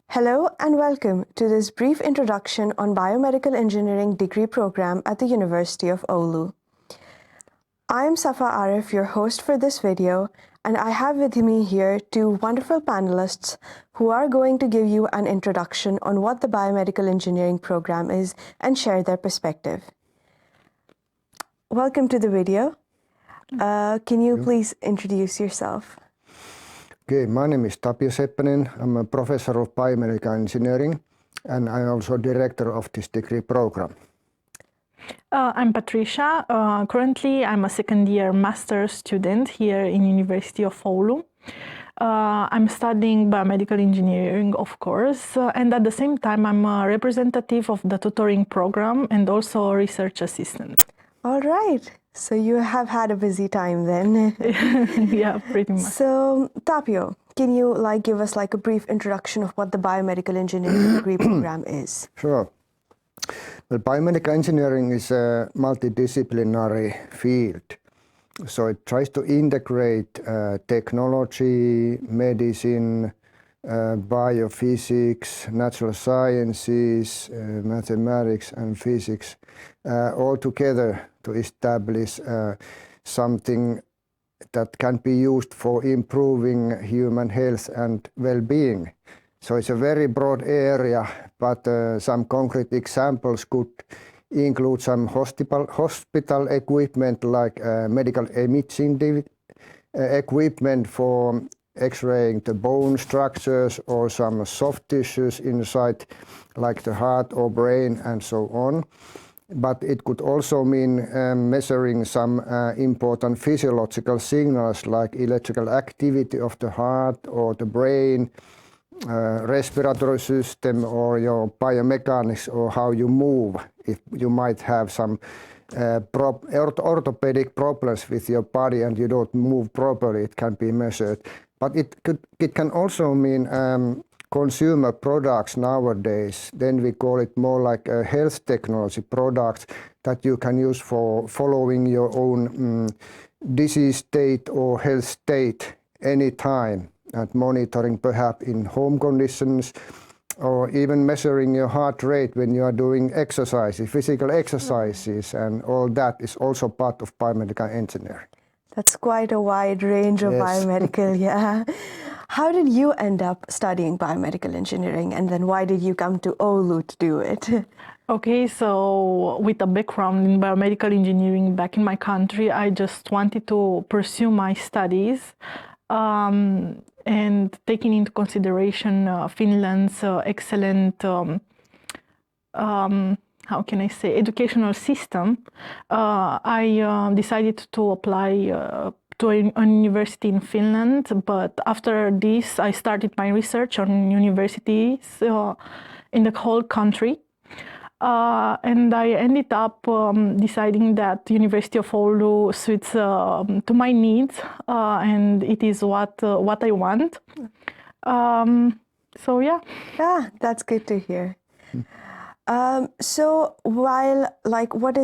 Hello and welcome to this brief introduction on Biomedical Engineering degree program at the University of Oulu. I am Safa Arif, your host for this video, and I have with me here two wonderful panelists who are going to give you an introduction on what the Biomedical Engineering program is and share their perspective. Welcome to the video. Can you please introduce yourself? Okay, my name is Tapio Seppänen. I'm a professor of Biomedical Engineering and I'm also director of this degree program. I'm Patricia. Currently, I'm a second-year master's student here in University of Oulu. I'm studying biomedical engineering, of course, and at the same time, I'm a representative of the tutoring program and also a research assistant. All right. So you have had a busy time then. Yeah, pretty much. So, Tapio, can you give us a brief introduction of what the Biomedical Engineering degree program is? Sure. Well, biomedical engineering is a multidisciplinary field. So it tries to integrate technology, medicine, biophysics, natural sciences, mathematics and physics all together to establish something that can be used for improving human health and well-being. So it's a very broad area, but some concrete examples could include some hospital equipment like medical imaging equipment for X-raying the bone structures or some soft tissues inside like the heart or brain and so on. But it could also mean measuring some important physiological signals like electrical activity of the heart or the brain, respiratory system or your biomechanics or how you move. If you might have some orthopedic problems with your body and you don't move properly, it can be measured. But it can also mean consumer products nowadays. Then we call it more like a health technology products that you can use for following your own disease state or health state anytime and monitoring perhaps in home conditions or even measuring your heart rate when you are doing exercises, physical exercises, and all that is also part of biomedical engineering. That's quite a wide range of biomedical, yeah. How did you end up studying biomedical engineering, and then why did you come to Oulu to do it? Okay, so with a background in biomedical engineering back in my country, I just wanted to pursue my studies. And taking into consideration Finland's excellent, how can I say, educational system, I decided to apply to a university in Finland. But after this, I started my research on universities in the whole country. And I ended up deciding that University of Oulu suits to my needs, and it is what I want. So yeah. Yeah, that's good to hear. So while what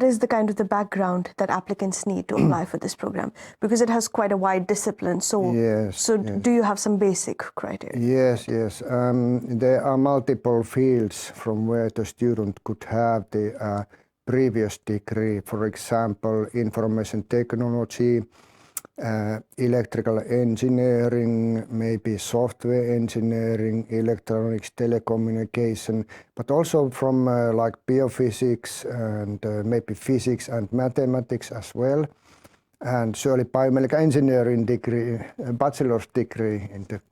is the kind of the background that applicants need to apply for this program? Because it has quite a wide discipline. So, yes. Do you have some basic criteria? Yes. There are multiple fields from where the student could have the previous degree. For example, information technology, electrical engineering, maybe software engineering, electronics, telecommunication, but also from like biophysics and maybe physics and mathematics as well. And surely biomedical engineering degree, bachelor's degree in the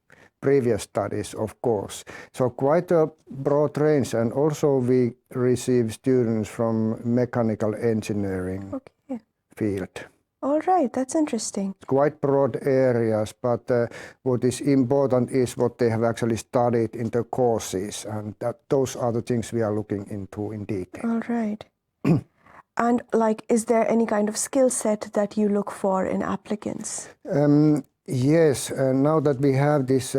previous studies, of course. So quite a broad range, and also we receive students from mechanical engineering field. All right, that's interesting. Quite broad areas, but what is important is what they have actually studied in the courses, and those are the things we are looking into in detail. All right. And is there any kind of skill set that you look for in applicants? Yes, now that we have this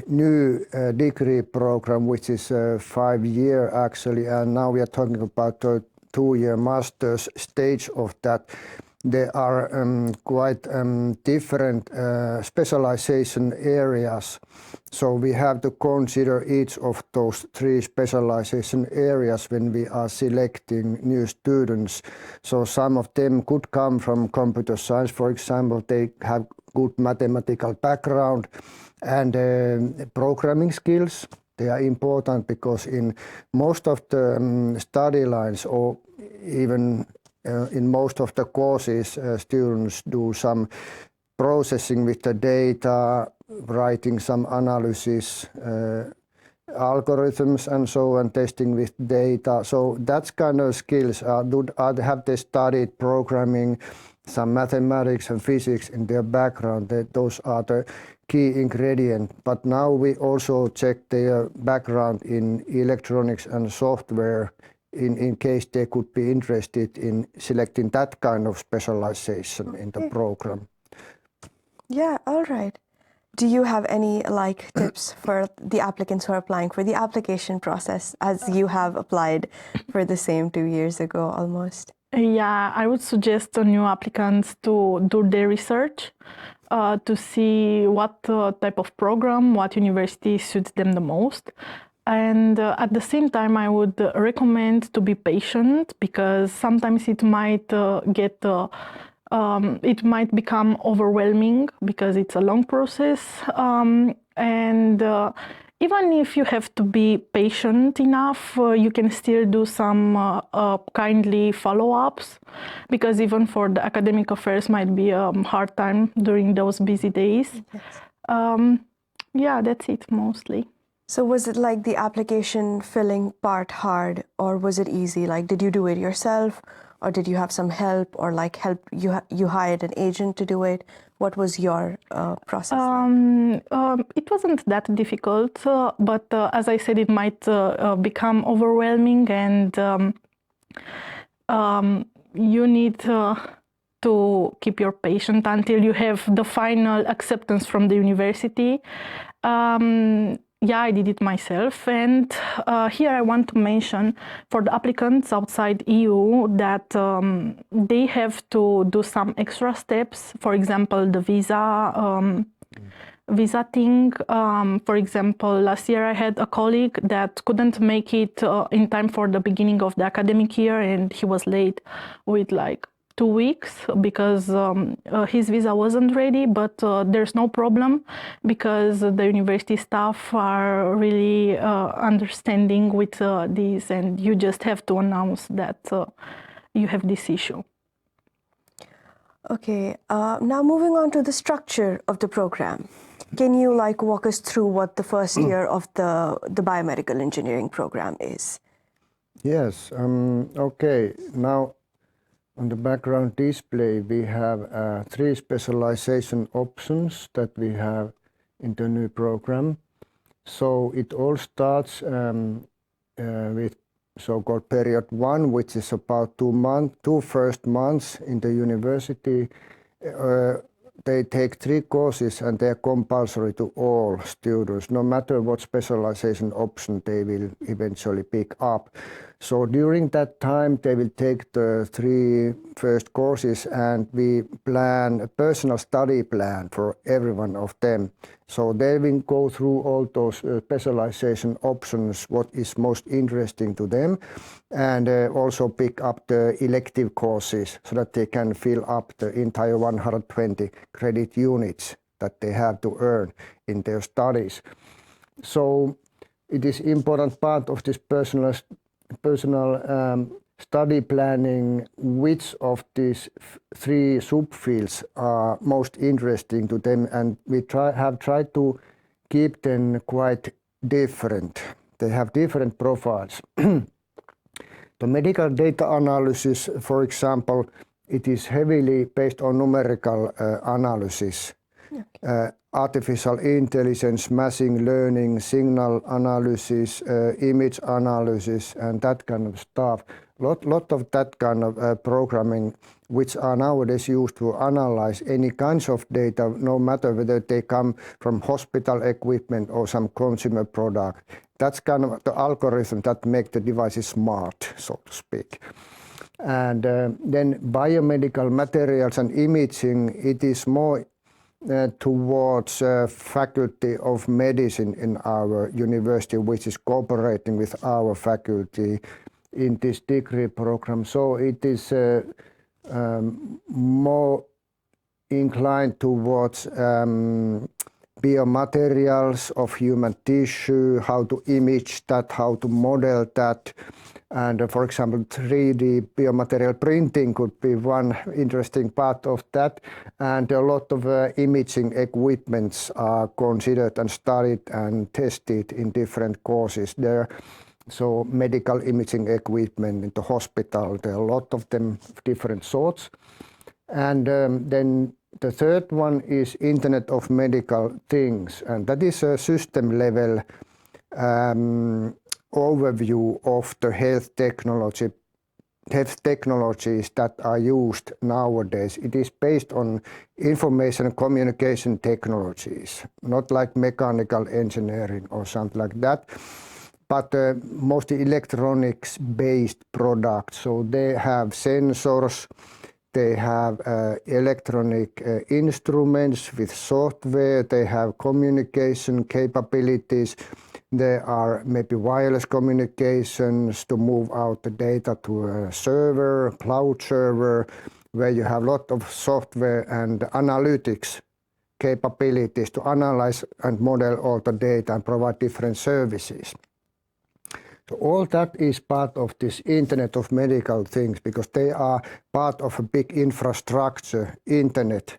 new degree program, which is 5-year actually, and now we are talking about the 2-year master's stage of that. there are quite different specialization areas. So we have to consider each of those 3 specialization areas when we are selecting new students. So some of them could come from computer science, for example. They have good mathematical background and programming skills. They are important because in most of the study lines, or even in most of the courses, students do some processing with the data, writing some analysis, algorithms and so on, testing with data. So that kind of skills have they studied programming, some mathematics and physics in their background. Those are the key ingredient. But now we also check their background in electronics and software in case they could be interested in selecting that kind of specialization in the program. Yeah, all right. Do you have any tips for the applicants who are applying for the application process, as you have applied for the same 2 years ago almost? Yeah, I would suggest to new applicants to do their research to see what type of program, what university suits them the most. And at the same time, I would recommend to be patient, because sometimes it might it might become overwhelming because it's a long process. Even if you have to be patient enough, you can still do some kindly follow-ups, because even for the academic affairs might be a hard time during those busy days. Yes. Yeah, that's it mostly. So was it like the application filling part hard, or was it easy? Like, did you do it yourself, or did you have some help, or you hired an agent to do it? What was your process? It wasn't that difficult, but as I said, it might become overwhelming, and you need to keep your patience until you have the final acceptance from the university. Yeah, I did it myself, and here I want to mention for the applicants outside EU that they have to do some extra steps. For example, the visa thing. For example, last year I had a colleague that couldn't make it in time for the beginning of the academic year, and he was late with 2 weeks because his visa wasn't ready, but there's no problem because the university staff are really understanding with this, and you just have to announce that you have this issue. Okay, now moving on to the structure of the program. Can you walk us through what the first year of the biomedical engineering program is? Yes, okay. Now, on the background display, we have 3 specialization options that we have in the new program. So it all starts with so-called period 1, which is about 2 first months in the university. They take 3 courses, and they're compulsory to all students, no matter what specialization option they will eventually pick up. So during that time, they will take the 3 first courses, and we plan a personal study plan for every one of them. So they will go through all those specialization options, what is most interesting to them, and also pick up the elective courses so that they can fill up the entire 120 credit units that they have to earn in their studies. So it is important part of this personal study planning which of these 3 subfields are most interesting to them, and we have tried to keep them quite different. They have different profiles. The medical data analysis, for example, it is heavily based on numerical analysis. Okay. Artificial intelligence, machine learning, signal analysis, image analysis, and that kind of stuff. Lot of that kind of programming, which are nowadays used to analyze any kinds of data, no matter whether they come from hospital equipment or some consumer product. That's kind of the algorithm that make the devices smart, so to speak. And then biomedical materials and imaging, it is more towards Faculty of Medicine in our university, which is cooperating with our faculty in this degree program. So it is more inclined towards biomaterials of human tissue, how to image that, how to model that. And for example, 3D biomaterial printing could be one interesting part of that. And a lot of imaging equipments are considered and studied and tested in different courses there. So medical imaging equipment in the hospital, there are a lot of them, different sorts. And then the third one is Internet of Medical Things, and that is a system level overview of the health technologies that are used nowadays. It is based on information and communication technologies, not like mechanical engineering or something like that, but mostly electronics-based products. So they have sensors, they have electronic instruments with software, they have communication capabilities, there are maybe wireless communications to move out the data to a server, cloud server, where you have a lot of software and analytics capabilities to analyze and model all the data and provide different services. So all that is part of this Internet of Medical Things, because they are part of a big infrastructure, internet.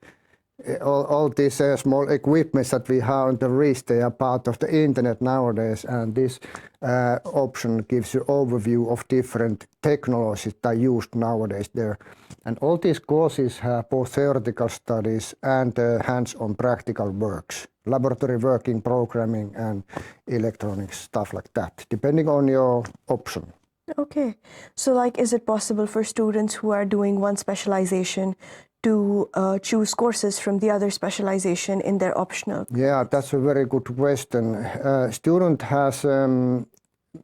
All these small equipments that we have on the wrist, they are part of the internet nowadays, and this option gives you overview of different technologies that are used nowadays there. And all these courses have both theoretical studies and hands-on practical works, laboratory working, programming, and electronics, stuff like that, depending on your option. Okay. So like, is it possible for students who are doing one specialization to choose courses from the other specialization in their optional? Yeah, that's a very good question. Student has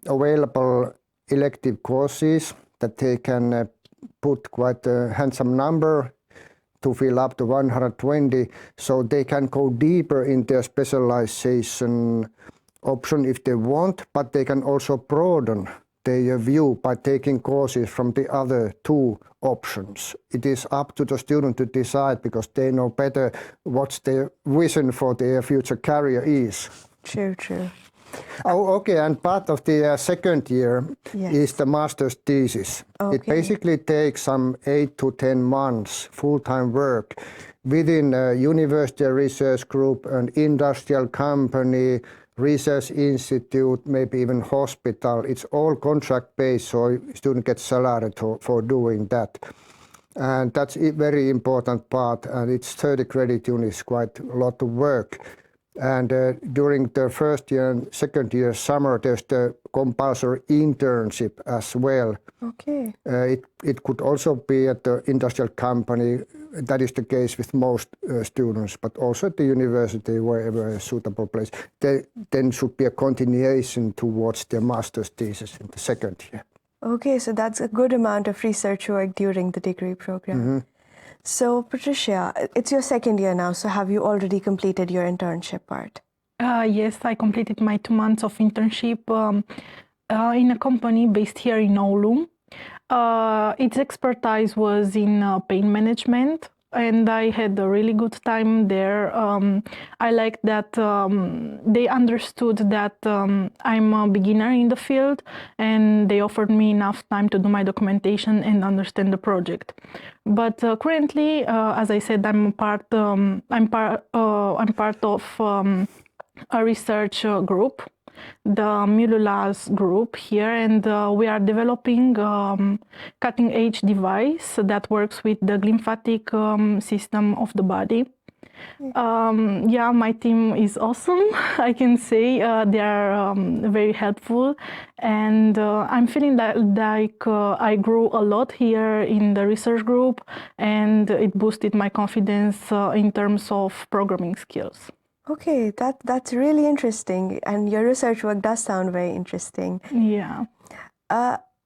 available elective courses that they can put quite a handsome number to fill up to 120, so they can go deeper in their specialization option if they want, but they can also broaden their view by taking courses from the other two options. It is up to the student to decide, because they know better what's their vision for their future career is. True, true. Oh, okay, and part of the second year Yes. is the master's thesis. Okay. It basically takes some 8 to 10 months full-time work within a university research group, an industrial company, research institute, maybe even hospital. It's all contract-based, so student gets salary for doing that. And that's a very important part, and it's 30 credit units, quite a lot of work. And during the first year and second year summer, there's the compulsory internship as well. Okay. It could also be at the industrial company. That is the case with most students, but also at the university, wherever a suitable place. There then should be a continuation towards their master's thesis in the second year. Okay, so that's a good amount of research work during the degree program. Mm-hmm. So Patricia, it's your second year now, so have you already completed your internship part? Yes, I completed my 2 months of internship in a company based here in Oulu. Its expertise was in pain management, and I had a really good time there. I liked that they understood that I'm a beginner in the field, and they offered me enough time to do my documentation and understand the project. But currently, as I said, I'm part of a research group, the Mululaz group here, and we are developing cutting-edge device that works with the lymphatic system of the body. Yeah, my team is awesome, I can say. They are very helpful, and I'm feeling that like I grew a lot here in the research group, and it boosted my confidence in terms of programming skills. Okay, that's really interesting, and your research work does sound very interesting. Yeah.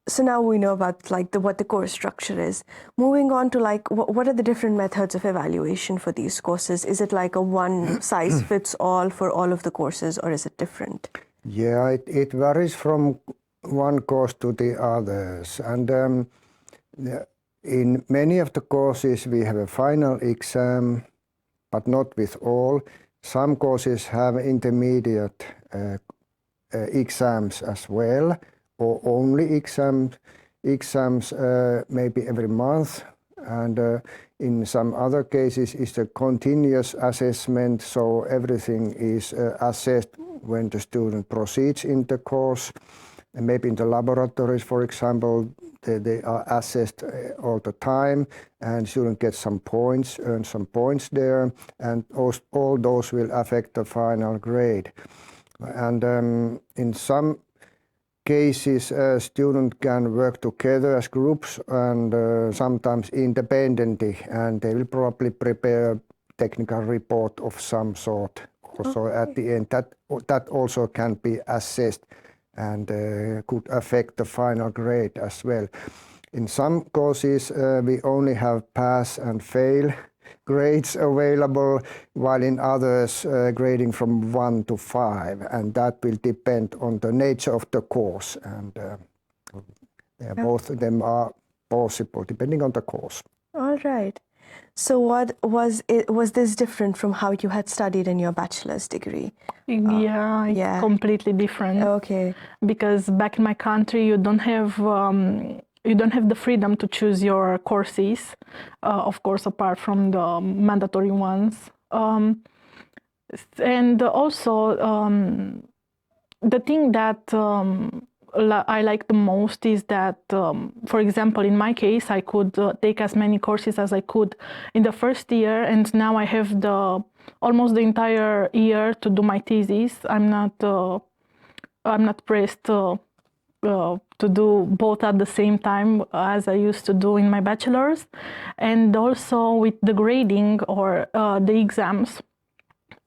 So now we know about like what the course structure is. Moving on to like what are the different methods of evaluation for these courses? Is it like a one size fits all for all of the courses, or is it different? Yeah, it varies from one course to the others. And in many of the courses we have a final exam, but not with all. Some courses have intermediate exams as well, or only exams maybe every month. And in some other cases it's a continuous assessment, so everything is assessed when the student proceeds in the course. And maybe in the laboratories, for example, they are assessed all the time, and students get some points, earn some points there, and all those will affect the final grade. And in some cases, students can work together as groups and sometimes independently, and they will probably prepare a technical report of some sort. Also at the end, that also can be assessed and could affect the final grade as well. In some courses, we only have pass and fail grades available, while in others grading from 1 to 5, and that will depend on the nature of the course, and both of them are possible depending on the course. All right. So what was this different from how you had studied in your bachelor's degree? Yeah, it's completely different. Okay. Because back in my country, you don't have the freedom to choose your courses, of course, apart from the mandatory ones. And also, the thing that I like the most is that, for example, in my case, I could take as many courses as I could in the first year, and now I have almost the entire year to do my thesis. I'm not pressed to do both at the same time as I used to do in my bachelor's. And also with the grading or the exams,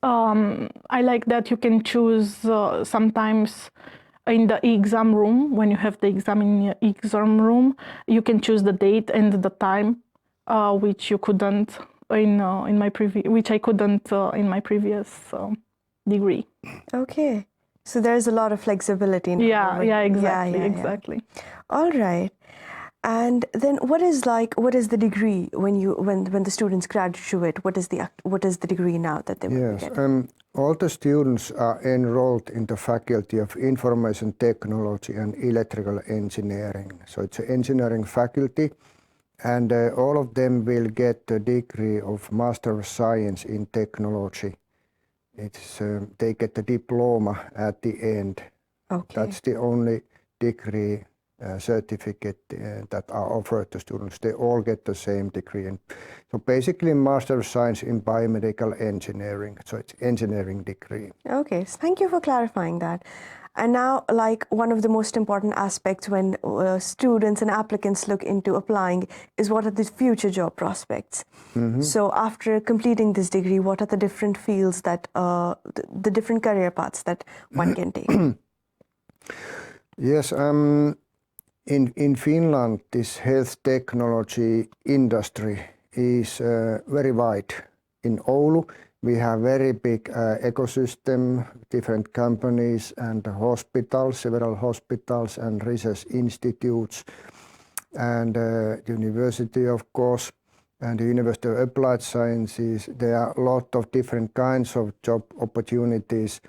I like that you can choose sometimes in the exam room. When you have the exam in the exam room, you can choose the date and the time, which you couldn't in my previous degree. Okay. So there's a lot of flexibility in Exactly. All right. And then what is the degree when the students graduate? What is the degree now that they will be getting? All the students are enrolled in the Faculty of Information Technology and Electrical Engineering. So it's an engineering faculty, and all of them will get the degree of Master of Science in Technology. They get the diploma at the end. Okay. That's the only degree certificate that are offered to students. They all get the same degree. And so basically Master of Science in Biomedical Engineering. So it's engineering degree. Okay, so thank you for clarifying that. And now, like, one of the most important aspects when students and applicants look into applying is what are the future job prospects. Mm-hmm. So after completing this degree, what are the different fields that, the different career paths that one can take? Yes, in Finland, this health technology industry is very wide. In Oulu, we have very big ecosystem, different companies and hospitals, several hospitals and research institutes, and university, of course, and the University of Applied Sciences. There are a lot of different kinds of job opportunities.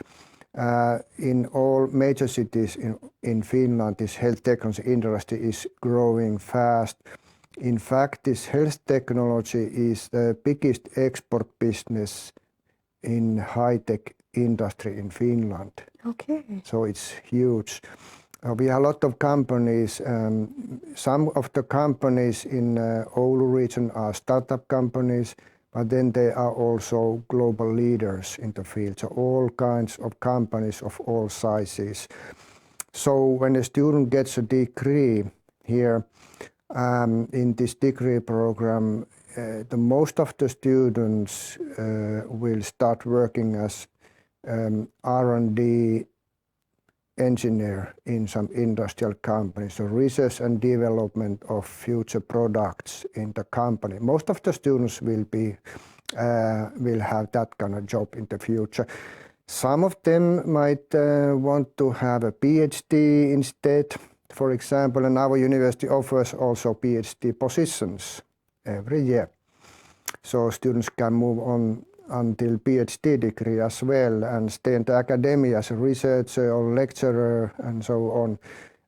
In all major cities in Finland, this health technology industry is growing fast. In fact, this health technology is the biggest export business in high-tech industry in Finland. Okay. So it's huge. We have a lot of companies. Some of the companies in Oulu region are startup companies, but then they are also global leaders in the field. So all kinds of companies of all sizes. So when a student gets a degree here, in this degree program, the most of the students will start working as R&D engineer in some industrial company. So research and development of future products in the company. Most of the students will have that kind of job in the future. Some of them might want to have a PhD instead, for example, and our university offers also PhD positions every year. So students can move on until PhD degree as well and stay in the academia as a researcher or lecturer and so on.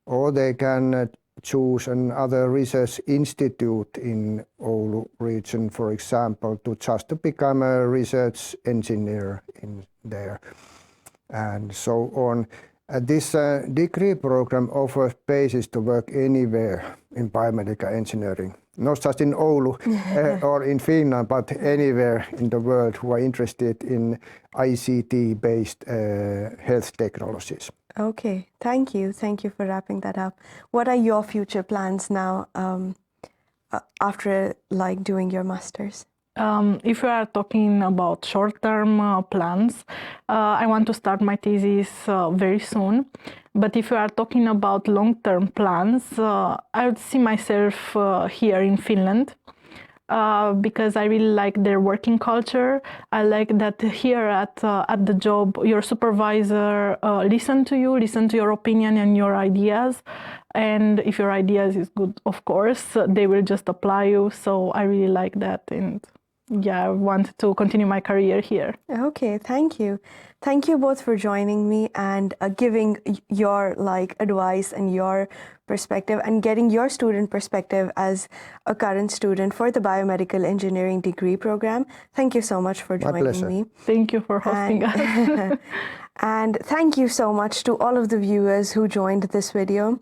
Or they can choose another research institute in Oulu region, for example, to become a research engineer in there and so on. This degree program offers basis to work anywhere in biomedical engineering. Not just in Oulu or in Finland, but anywhere in the world who are interested in ICT-based health technologies. Okay, thank you. Thank you for wrapping that up. What are your future plans now after doing your master's? If we are talking about short-term plans, I want to start my thesis very soon. But if we are talking about long-term plans, I would see myself here in Finland because I really like their working culture. I like that here at the job, your supervisor listen to your opinion and your ideas. And if your ideas is good, of course, they will just apply you. So I really like that. And yeah, I want to continue my career here. Okay, thank you. Thank you both for joining me and giving your advice and your perspective and getting your student perspective as a current student for the Biomedical Engineering degree program. Thank you so much for joining me. Thank you for hosting us. And thank you so much to all of the viewers who joined this video.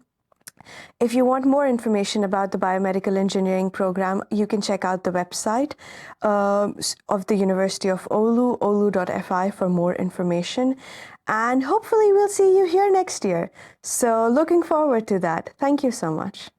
If you want more information about the Biomedical Engineering program, you can check out the website of the University of Oulu, oulu.fi, for more information. And hopefully we'll see you here next year. So looking forward to that. Thank you so much.